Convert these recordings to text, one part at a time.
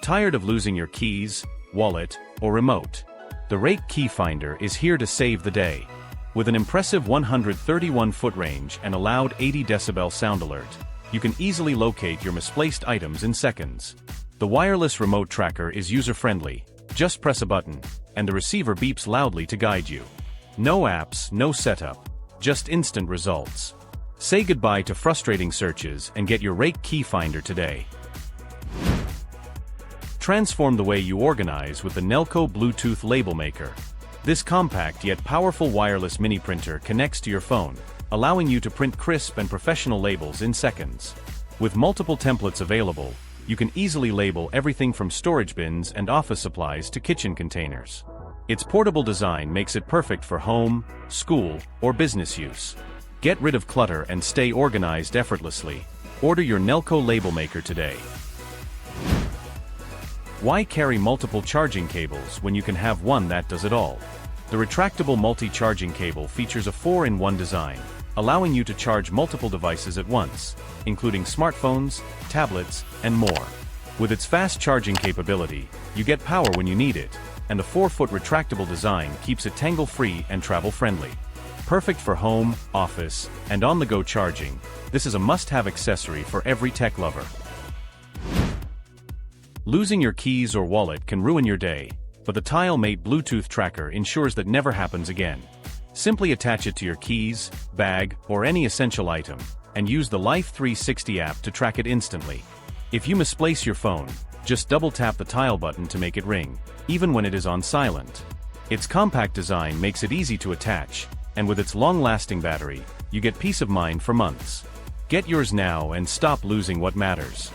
Tired of losing your keys, wallet, or remote? The Reyke Key Finder is here to save the day. With an impressive 131-foot range and a loud 80 decibel sound alert, you can easily locate your misplaced items in seconds. The wireless remote tracker is user-friendly. Just press a button, and the receiver beeps loudly to guide you. No apps, no setup, just instant results. Say goodbye to frustrating searches and get your Reyke Key Finder today. Transform the way you organize with the Nelko Bluetooth Label Maker. This compact yet powerful wireless mini printer connects to your phone, allowing you to print crisp and professional labels in seconds. With multiple templates available, you can easily label everything from storage bins and office supplies to kitchen containers. Its portable design makes it perfect for home, school, or business use. Get rid of clutter and stay organized effortlessly. Order your Nelko Label Maker today. Why carry multiple charging cables when you can have one that does it all? The retractable multi-charging cable features a 4-in-1 design, allowing you to charge multiple devices at once, including smartphones, tablets, and more. With its fast charging capability, you get power when you need it, and the 4-foot retractable design keeps it tangle-free and travel-friendly. Perfect for home, office, and on-the-go charging, this is a must-have accessory for every tech lover. Losing your keys or wallet can ruin your day, but the TileMate Bluetooth tracker ensures that never happens again. Simply attach it to your keys, bag, or any essential item, and use the Life 360 app to track it instantly. If you misplace your phone, just double-tap the Tile button to make it ring, even when it is on silent. Its compact design makes it easy to attach, and with its long-lasting battery, you get peace of mind for months. Get yours now and stop losing what matters.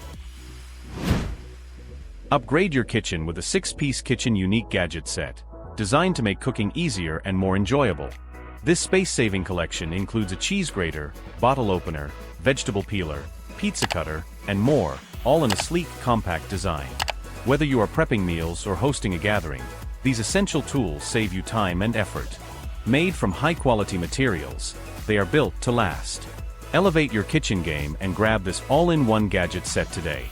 Upgrade your kitchen with a 6-piece kitchen unique gadget set, designed to make cooking easier and more enjoyable. This space-saving collection includes a cheese grater, bottle opener, vegetable peeler, pizza cutter, and more, all in a sleek, compact design. Whether you are prepping meals or hosting a gathering, these essential tools save you time and effort. Made from high-quality materials, they are built to last. Elevate your kitchen game and grab this all-in-one gadget set today.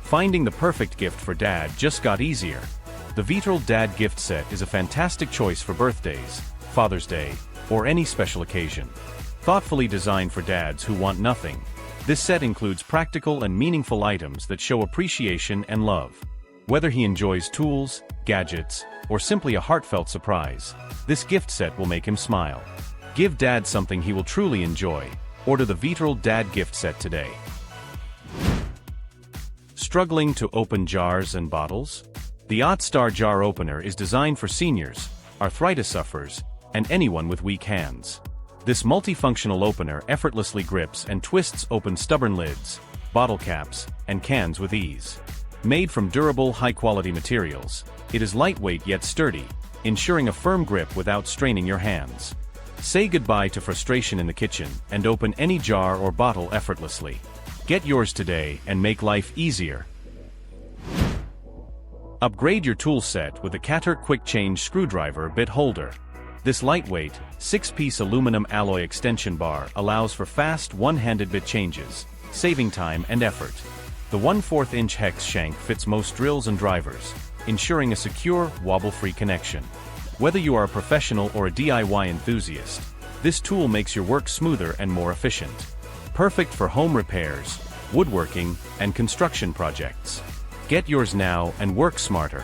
Finding the perfect gift for dad just got easier. The VEITORLD Dad Gift Set is a fantastic choice for birthdays, Father's Day, or any special occasion. Thoughtfully designed for dads who want nothing, this set includes practical and meaningful items that show appreciation and love. Whether he enjoys tools, gadgets, or simply a heartfelt surprise, this gift set will make him smile. Give dad something he will truly enjoy. Order the VEITORLD Dad Gift Set today. Struggling to open jars and bottles? The Otstar Jar Opener is designed for seniors, arthritis sufferers, and anyone with weak hands. This multifunctional opener effortlessly grips and twists open stubborn lids, bottle caps, and cans with ease. Made from durable, high-quality materials, it is lightweight yet sturdy, ensuring a firm grip without straining your hands. Say goodbye to frustration in the kitchen and open any jar or bottle effortlessly. Get yours today and make life easier. Upgrade your tool set with the Katerk Quick Change Screwdriver Bit Holder. This lightweight, 6-piece aluminum alloy extension bar allows for fast one-handed bit changes, saving time and effort. The 1/4-inch hex shank fits most drills and drivers, ensuring a secure, wobble-free connection. Whether you are a professional or a DIY enthusiast, this tool makes your work smoother and more efficient. Perfect for home repairs, woodworking, and construction projects. Get yours now and work smarter.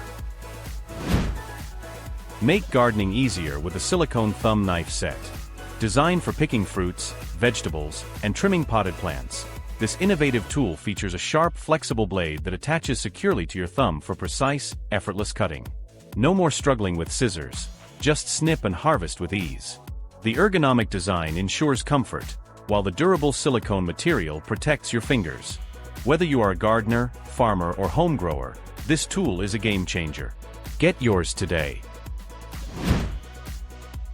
Make gardening easier with a silicone thumb knife set. Designed for picking fruits, vegetables, and trimming potted plants, this innovative tool features a sharp, flexible blade that attaches securely to your thumb for precise, effortless cutting. No more struggling with scissors, just snip and harvest with ease. The ergonomic design ensures comfort, while the durable silicone material protects your fingers. Whether you are a gardener, farmer, or home grower, this tool is a game changer. Get yours today.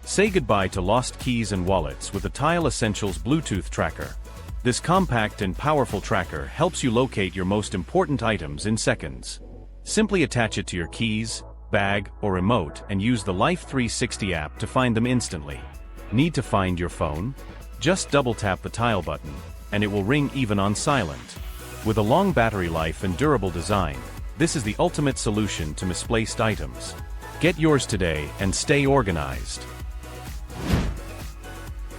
Say goodbye to lost keys and wallets with the Tile Essentials Bluetooth Tracker. This compact and powerful tracker helps you locate your most important items in seconds. Simply attach it to your keys, bag, or remote and use the Life 360 app to find them instantly. Need to find your phone? Just double-tap the Tile button, and it will ring even on silent. With a long battery life and durable design, this is the ultimate solution to misplaced items. Get yours today and stay organized.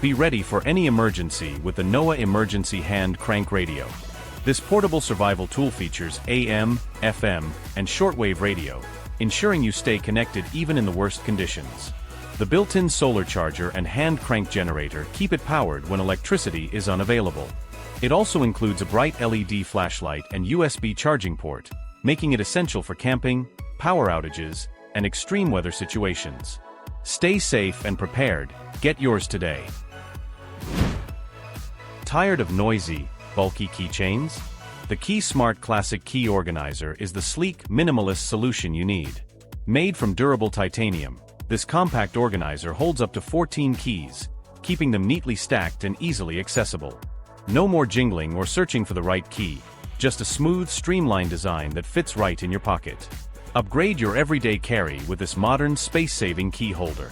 Be ready for any emergency with the NOAA Emergency Hand Crank Radio. This portable survival tool features AM, FM, and shortwave radio, ensuring you stay connected even in the worst conditions. The built-in solar charger and hand crank generator keep it powered when electricity is unavailable. It also includes a bright LED flashlight and USB charging port, making it essential for camping, power outages, and extreme weather situations. Stay safe and prepared. Get yours today. Tired of noisy, bulky keychains? The KeySmart Classic Key Organizer is the sleek, minimalist solution you need. Made from durable titanium, this compact organizer holds up to 14 keys, keeping them neatly stacked and easily accessible. No more jingling or searching for the right key, just a smooth, streamlined design that fits right in your pocket. Upgrade your everyday carry with this modern, space-saving key holder.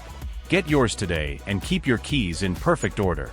Get yours today and keep your keys in perfect order.